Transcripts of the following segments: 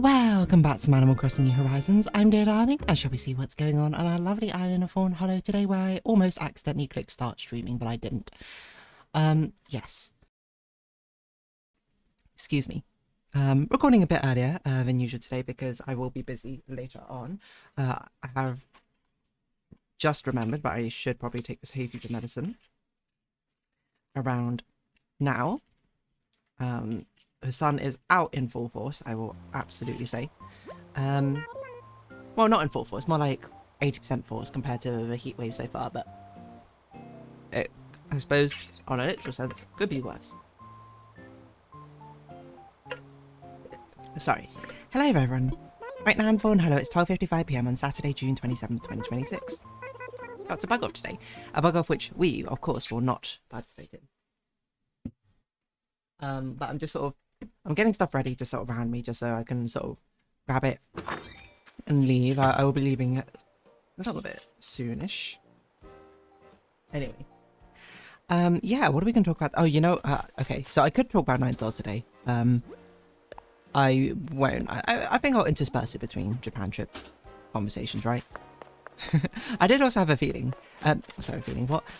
Welcome back to Animal Crossing New Horizons. I'm dear darling, and shall we see what's going on our lovely island of Fawnhallow today, where I almost accidentally clicked start streaming, but I didn't. Yes. Excuse me. Recording a bit earlier than usual today because I will be busy later on. I have just remembered, but I should probably take this hay fever medicine around now. The sun is out in full force, I will absolutely say. Well, not in full force, more like 80% force compared to the heat wave so far, but it, I suppose, on a literal sense, could be worse. Sorry. Hello everyone. Right now in Fawnhallow, it's 12:55 PM on Saturday, June 27th, 2026. Oh, it's a bug off today. A bug off which we, of course, will not participate in. But I'm just I'm getting stuff ready just sort of around me just so I can sort of grab it and leave. I will be leaving a little bit soonish. Anyway. Yeah, what are we going to talk about? Oh, you know, okay, so I could talk about Nine Stars today. I won't. I think I'll intersperse it between Japan trip conversations, right? I did also have a feeling,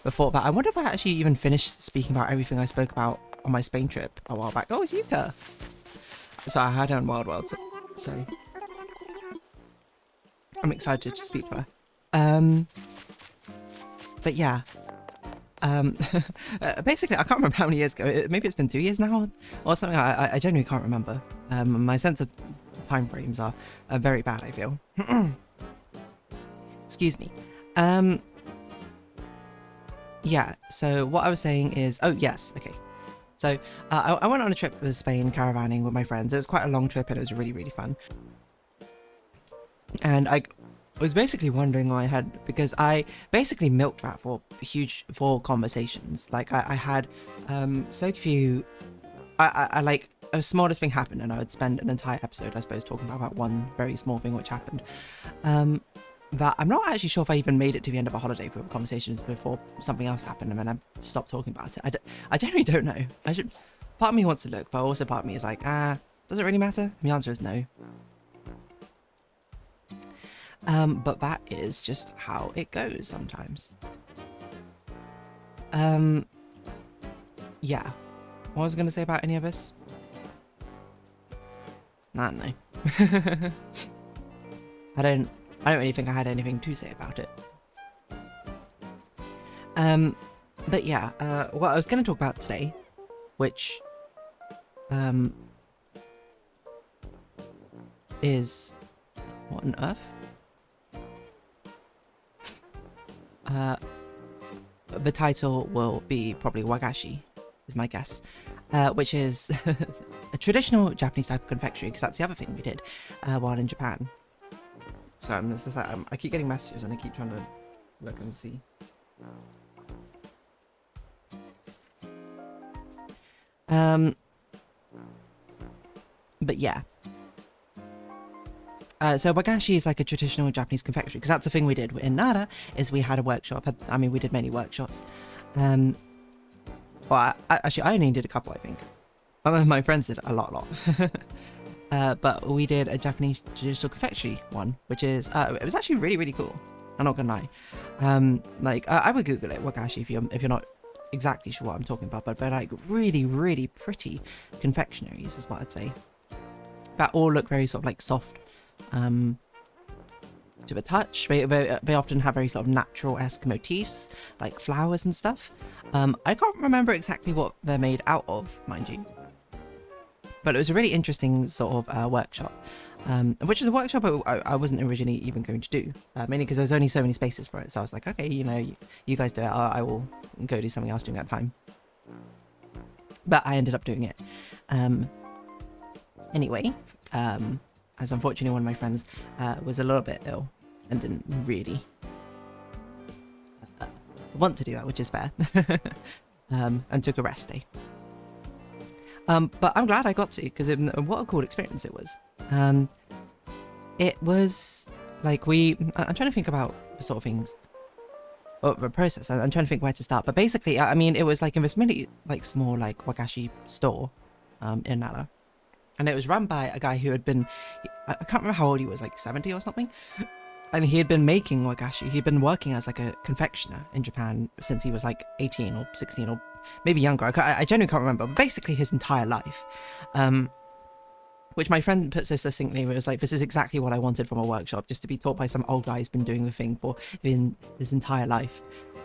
before that. I wonder if I actually even finished speaking about everything I spoke about on my Spain trip a while back. Oh, it's Yuka! So I had her on Wild World, so I'm excited to speak to her. But yeah. Basically, I can't remember how many years ago. Maybe it's been 2 years now or something. I genuinely can't remember. My sense of time frames are very bad, I feel. Excuse me. Yeah, so what I was saying is, oh yes, okay. So I went on a trip to Spain caravanning with my friends. It was quite a long trip and it was really, really fun. And I was basically wondering why I had, because I basically milked that for conversations. Like I had so few, I like, a smallest thing happened and I would spend an entire episode, I suppose, talking about that one very small thing which happened. That I'm not actually sure if I even made it to the end of a holiday for conversations before something else happened and then I stopped talking about it. I generally don't know. Part of me wants to look, but also part of me is like, does it really matter? And the answer is no. But that is just how it goes sometimes. Yeah. What was I going to say about any of this? I don't know. I don't really think I had anything to say about it. But yeah, what I was going to talk about today, which is what on earth? The title will be probably Wagashi, is my guess, which is a traditional Japanese type of confectionery, because that's the other thing we did while in Japan. So I'm just like, I keep getting messages and I keep trying to look and see. But yeah. So Wagashi is like a traditional Japanese confectionery, because that's the thing we did in Nara, is we had a workshop. I mean, we did many workshops. Well, actually, I only did a couple, I think. My friends did a lot. But we did a Japanese traditional confectionery one, which is, it was actually really, really cool. I'm not gonna lie. Like, I would Google it, Wagashi, if you're not exactly sure what I'm talking about, but like really, really pretty confectionaries is what I'd say. That all look very sort of like soft, to the touch. They often have very sort of natural-esque motifs, like flowers and stuff. I can't remember exactly what they're made out of, mind you. But it was a really interesting sort of workshop, which is a workshop I wasn't originally even going to do, mainly because there was only so many spaces for it. So I was like, okay, you know, you guys do it, I will go do something else during that time. But I ended up doing it. Anyway, as unfortunately one of my friends was a little bit ill and didn't really want to do that, which is fair, and took a rest day. But I'm glad I got to, because what a cool experience it was. It was like I'm trying to think about the sort of things, or the process. I'm trying to think where to start. But basically, I mean, it was like in this really like small like Wagashi store in Nara. And it was run by a guy who had been, I can't remember how old he was, like 70 or something. And he had been making wagashi. He'd been working as like a confectioner in Japan since he was like 18 or 16 or maybe younger. I genuinely can't remember, but basically his entire life. Which my friend put so succinctly, it was like, this is exactly what I wanted from a workshop, just to be taught by some old guy who's been doing the thing for his entire life.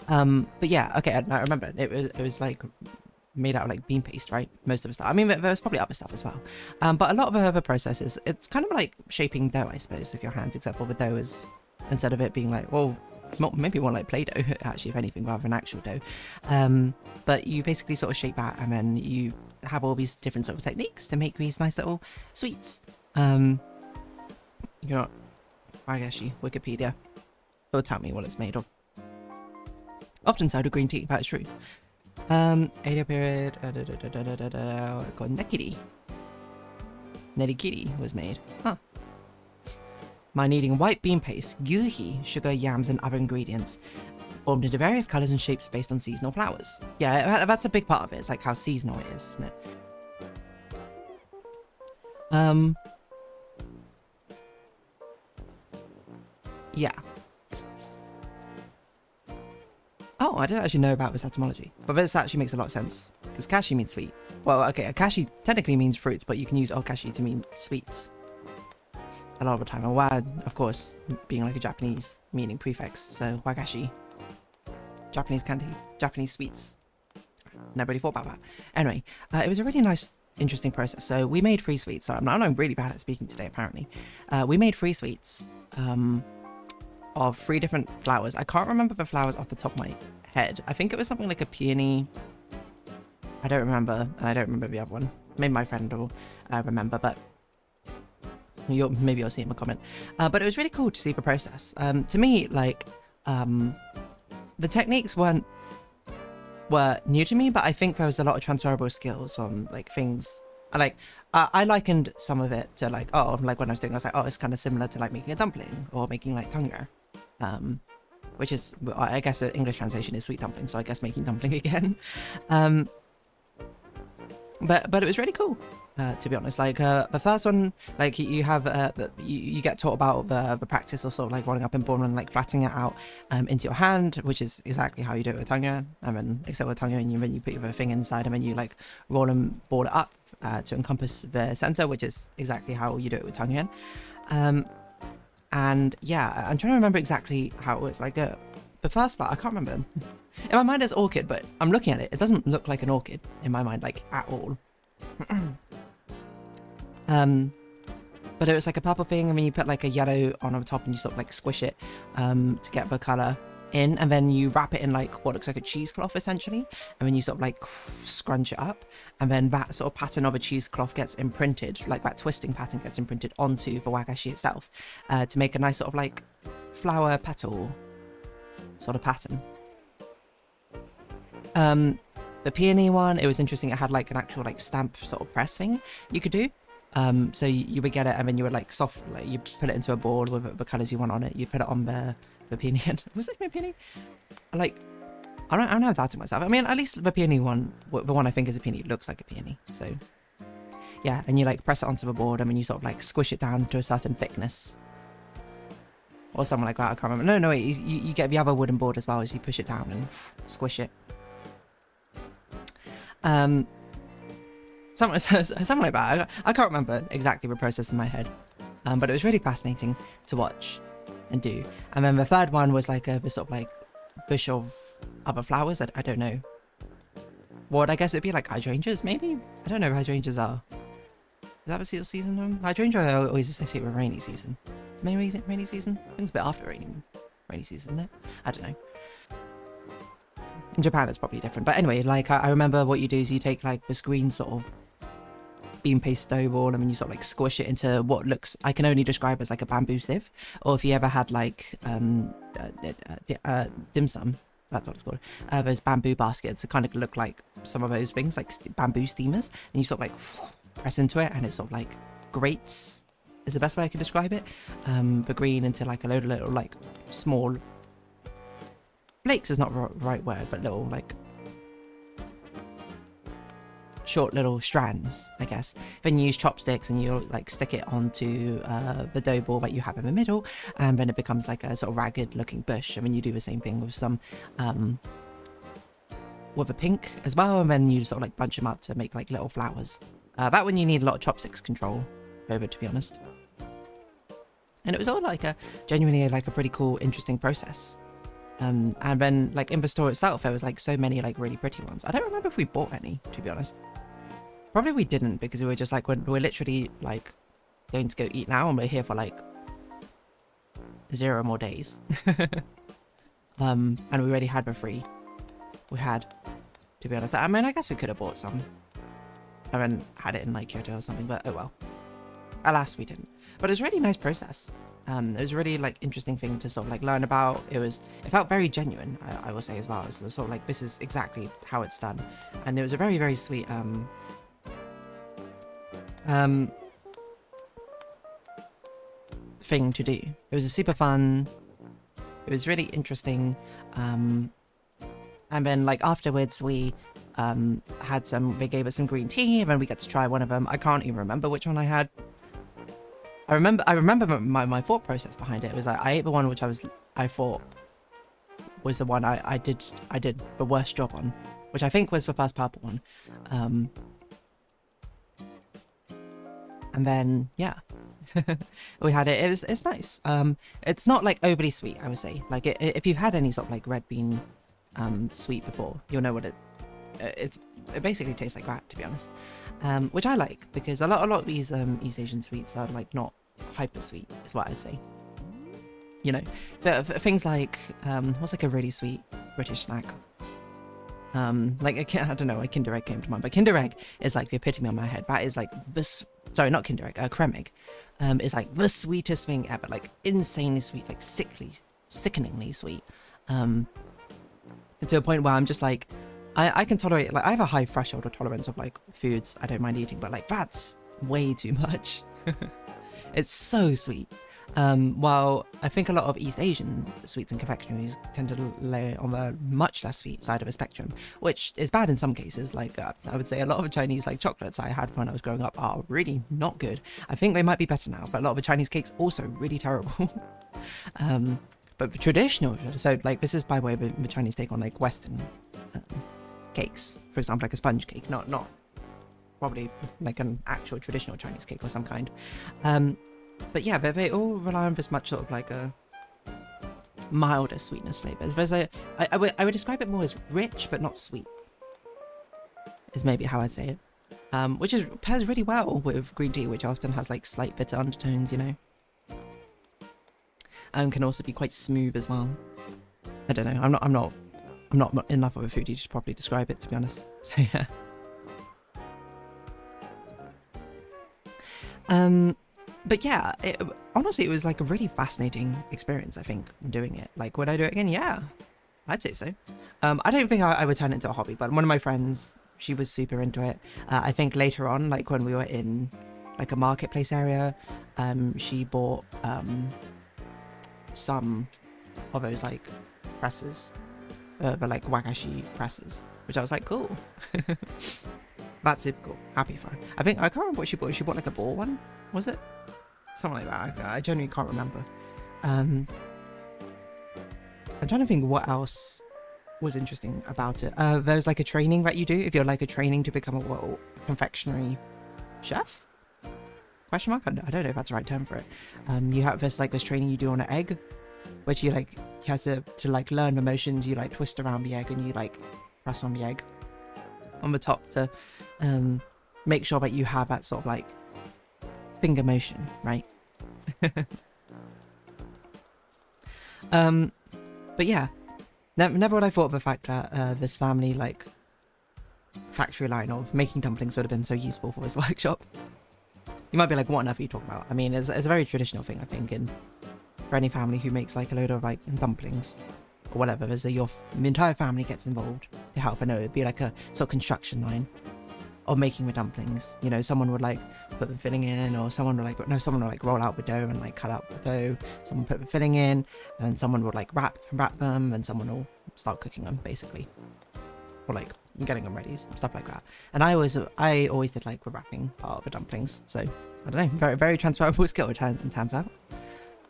But yeah, okay, I remember it was like made out of like bean paste, right? Most of the stuff. I mean, there was probably other stuff as well. But a lot of the other processes, it's kind of like shaping dough, I suppose, with your hands, except for the dough is, instead of it being like, well, maybe more like Play-Doh, actually, if anything, rather than actual dough. But you basically sort of shape that, and then you have all these different sort of techniques to make these nice little sweets. You know, Wagashi, Wikipedia, it'll tell me what it's made of. Often soda green tea, that's true. Edo period, got Nekiri. Nerikiri was made. Huh. By kneading white bean paste, gyuhi, sugar, yams, and other ingredients, formed into various colours and shapes based on seasonal flowers. Yeah, that's a big part of it. It's like how seasonal it is, isn't it? Yeah. Oh, I didn't actually know about this etymology, but this actually makes a lot of sense, because kashi means sweet. Well, okay, akashi technically means fruits, but you can use okashi to mean sweets a lot of the time. And wa, of course, being like a Japanese meaning prefix, so wagashi, Japanese candy, Japanese sweets. Never really thought about that. Anyway, it was a really nice, interesting process. So we made 3 sweets. So I'm really bad at speaking today, apparently. We made 3 sweets of 3 different flowers. I can't remember the flowers off the top of my head. I think it was something like a peony. I don't remember, and I don't remember the other one. Maybe my friend will remember, but maybe you'll see in the comment. But it was really cool to see the process. To me, like, the techniques were new to me, but I think there was a lot of transferable skills from like things. I likened some of it to like, oh, like when I was doing, I was like, oh, it's kind of similar to like making a dumpling or making like tangga, which is, I guess, an English translation is sweet dumpling, so I guess making dumpling again. But it was really cool, to be honest. Like the first one, like you have you get taught about the practice of sort of like rolling up in ball and like flattening it out into your hand, which is exactly how you do it with tangga. And then except with tangga, and then you put your thing inside, and then you like roll and ball it up to encompass the center, which is exactly how you do it with tangga. And yeah, I'm trying to remember exactly how it was. Like the first part, I can't remember. In my mind, it's orchid, but I'm looking at it. It doesn't look like an orchid in my mind, like at all. But it was like a purple thing, and then you put like a yellow on top, and you sort of like squish it to get the color in, and then you wrap it in like what looks like a cheesecloth essentially, and then you sort of like scrunch it up, and then that sort of pattern of a cheesecloth gets imprinted, like that twisting pattern gets imprinted onto the wagashi itself to make a nice sort of like flower petal sort of pattern. The peony one, it was interesting. It had like an actual like stamp sort of press thing you could do. So you would get it, and then you would like you put it into a board with the colors you want on it. You put it on the peony. Was it the peony? Like, I don't know that to myself. I mean, at least the peony one, the one I think is a peony, looks like a peony. So yeah, and you like press it onto the board, and then you sort of like squish it down to a certain thickness. Or something like that, I can't remember. No, wait, you get the other wooden board as well as you push it down and squish it. Something like that. I can't remember exactly the process in my head. But it was really fascinating to watch and do. And then the third one was like a sort of like bush of other flowers. I don't know. What, I guess it'd be like hydrangeas, maybe? I don't know what hydrangeas are. Is that the season? Hydrangea I always associate with rainy season. Is it maybe rainy season? I think it's a bit after rainy season, isn't it? I don't know. In Japan, it's probably different. But anyway, like I remember what you do is you take like this green sort of bean paste dough ball, and then you sort of like squish it into what looks, I can only describe as like a bamboo sieve. Or if you ever had like dim sum, that's what it's called. Those bamboo baskets that kind of look like some of those things, like bamboo steamers. And you sort of like press into it, and it sort of like grates, is the best way I can describe it. The green into like a load of little like small flakes is not the right word, but little like short little strands, I guess. Then you use chopsticks and you like stick it onto the dough ball that you have in the middle, and then it becomes like a sort of ragged looking bush. And then you do the same thing with some with a pink as well, and then you sort of like bunch them up to make like little flowers. That one you need a lot of chopsticks control over, to be honest. And it was all like a genuinely like a pretty cool, interesting process. And then like in the store itself, there was like so many like really pretty ones. I don't remember if we bought any, to be honest. Probably we didn't, because we were just like, we're literally like going to go eat now, and we're here for like 0 more days. And we already had the free. We had, to be honest. I mean, I guess we could have bought some. I haven't had it in like Kyoto or something, but oh well. Alas, we didn't. But it was a really nice process. It was a really like interesting thing to sort of like learn about. It felt very genuine, I will say as well. It's sort of like, this is exactly how it's done. And it was a very, very sweet thing to do. It was a super fun, it was really interesting. And then like afterwards we they gave us some green tea, and then we got to try one of them. I can't even remember which one I had. I remember my thought process behind it. It was like, I ate the one which I thought was the one I did the worst job on, which I think was the first purple one. And then yeah, we had it. It's nice. It's not like overly sweet, I would say. Like if you've had any sort of like red bean sweet before, you'll know what it basically tastes like that, to be honest. Which I like, because a lot of these East Asian sweets are like not hyper sweet, is what I'd say. You know, things like what's like a really sweet British snack? Like I don't know, a Kinder Egg came to mind, but Kinder Egg is like the epitome on my head. That is like this. Sorry, not Kinder Egg, Creme Egg. Is like the sweetest thing ever, like insanely sweet, like sickeningly sweet. To a point where I'm just like, I can tolerate, like I have a high threshold of tolerance of like foods I don't mind eating, but like that's way too much. It's so sweet. While I think a lot of East Asian sweets and confectioneries tend to lay on the much less sweet side of the spectrum, which is bad in some cases. Like I would say a lot of Chinese like chocolates I had when I was growing up are really not good. I think they might be better now, but a lot of the Chinese cakes also really terrible. But the traditional, so like this is by way of the Chinese take on like Western cakes, for example, like a sponge cake, not probably like an actual traditional Chinese cake or some kind. But yeah, they all rely on this much sort of like a milder sweetness flavors. I would describe it more as rich but not sweet, is maybe how I'd say it. Which pairs really well with green tea, which often has like slight bitter undertones, you know. Can also be quite smooth as well. I don't know. I'm not enough of a foodie to properly describe it, to be honest. So yeah. But yeah, honestly, it was like a really fascinating experience, I think, doing it. Like, would I do it again? Yeah, I'd say so. I don't think I would turn it into a hobby, but one of my friends, she was super into it. I think later on, like when we were in like a marketplace area, she bought some of those like presses, the like Wagashi presses, which I was like, cool. That's super cool. Happy for her. I can't remember what she bought. She bought like a ball one, was it? Something like that. I genuinely can't remember. I'm trying to think what else was interesting about it. There's like a training that you do if you're like a training to become a confectionery chef? Question mark? I don't know if that's the right term for it. You have this training you do on an egg, which you like, you have to like learn the motions. You like twist around the egg and you like press on the egg on the top to make sure that you have that sort of like finger motion, right? But yeah, never would I thought of the fact that this family like factory line of making dumplings would have been so useful for this workshop. You might be like, what on earth are you talking about? I mean, it's a very traditional thing, I think, for any family who makes like a load of like dumplings or whatever. The entire family gets involved to help. I know it'd be like a sort of construction line of making the dumplings. You know, someone would like put the filling in, or someone would like roll out the dough and like cut out the dough. Someone put the filling in, and someone would like wrap them, and someone will start cooking them, basically. or like getting them ready, stuff like that. And I always did like the wrapping part of the dumplings. So I don't know, very very transferable skill it turns out.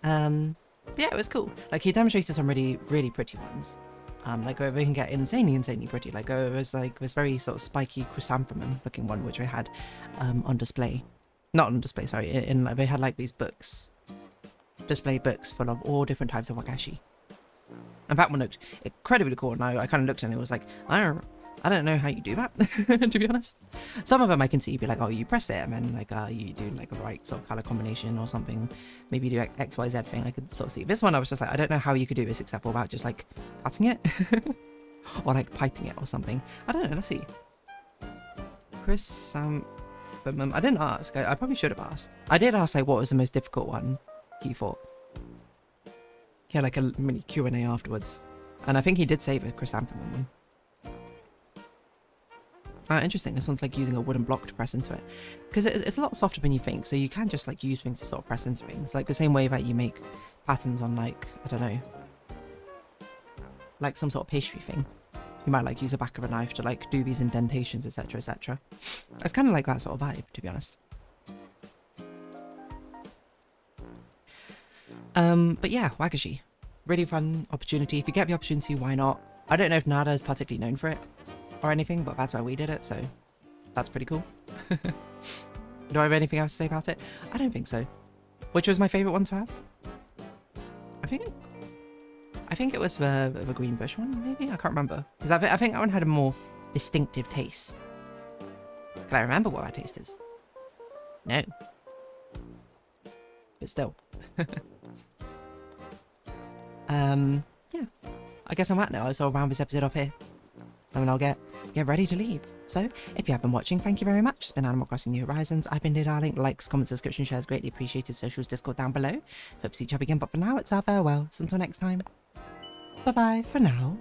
But yeah, it was cool. Like he demonstrated some really really pretty ones. Like we can get insanely pretty. Like it was like this very sort of spiky chrysanthemum looking one which we had on display. Not on display, sorry. In like, they had like these books, display books full of all different types of wagashi. And that one looked incredibly cool. And I kind of looked and it was like, I don't know how you do that, to be honest. Some of them I can see you'd be like, oh, you press it and then like you do like a right sort of color combination or something. Maybe you do XYZ thing. I could sort of see. This one I was just like, I don't know how you could do this except for about just like cutting it or like piping it or something. I don't know. Let's see. Chrysanthemum. I didn't ask. I probably should have asked. I did ask like what was the most difficult one he thought. He had like a mini Q&A afterwards, and I think he did say the chrysanthemum one. Interesting. This one's like using a wooden block to press into it, because it's a lot softer than you think. So you can just like use things to sort of press into things, like the same way that you make patterns on like, I don't know, like some sort of pastry thing. You might like use the back of a knife to like do these indentations, etc., etc. It's kind of like that sort of vibe, to be honest. But yeah, Wagashi, really fun opportunity. If you get the opportunity, why not? I don't know if Nada is particularly known for it or anything, but that's why we did it, so that's pretty cool. Do I have anything else to say about it? I don't think so. Which was my favourite one to have? I think it was the green bush one, maybe? I can't remember. Because I think that one had a more distinctive taste. Can I remember what that taste is? No. But still. Yeah. I guess on that note, I'll round this episode off here. And then I'll get ready to leave. So, if you have been watching, thank you very much. It's been Animal Crossing New Horizons. I've been Dazzling. Likes, comments, subscription, shares, greatly appreciated. Socials, Discord down below. Hope to see each other again, but for now, it's our farewell. So until next time, bye-bye for now.